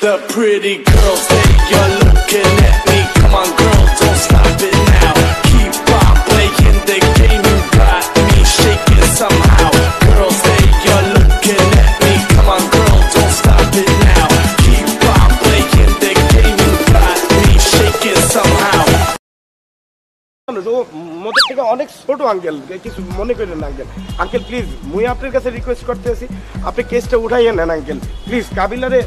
The pretty girls, they are looking at me. Come on, girl, don't stop it now. Keep on playing the game, you got me shaking somehow. Girls, they are looking at me. Come on, girl, don't stop it now. Keep on playing the game, you got me shaking somehow. মদের থেকে অনেক ছোট uncle, কিছু মনে করেন না uncle. Uncle please, মুই আপনার কাছে রিকোয়েস্ট করতেছি, আপনি কেসটা উঠাইয়ে নেন আঙ্কেল প্লিজ। কাবিলারে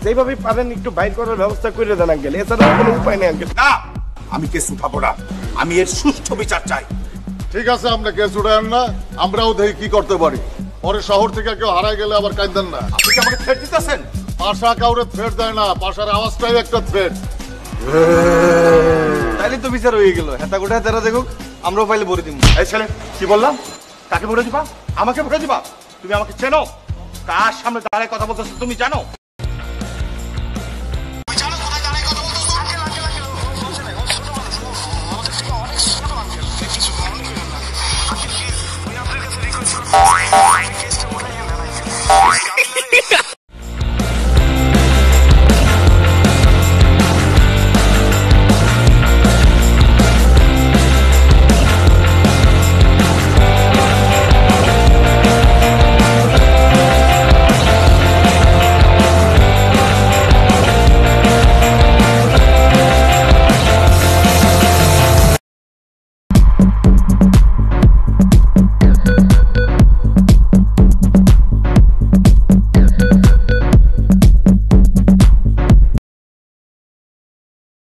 যেভাবে পারেন একটু বাইর করার ব্যবস্থা করে দেন আঙ্কেল, এছাড়া কোনো উপায় নেই আঙ্কেল। না, আমি কেস উঠাবো না, আমি এর সুষ্ঠু বিচার চাই। ঠিক আছে, আপনি কেস উঠায়েন না, আমরাও দেখি কি করতে পারি। পরে শহর থেকে কেউ হারাই গেলে আবার কাঁদেন না। আপনি কি আমাকে থ্রেট দিতেছেন? পাশা কাউরে থ্রেট দেয় না, পাশার আওয়াজটাই একটা থ্রেট। তাইলে তো বিচার হয়ে গেল। হেতা গোটা হেতারা দেখুক, আমরাও পাইলে ভরে দিব। এই ছেলে, কি বললাম? কাকে ভরে দিবা? আমাকে ভরে দিবা? তুমি আমাকে চেনো? কার সামনে দাঁড়ায় কথা বলতেছো তুমি জানো?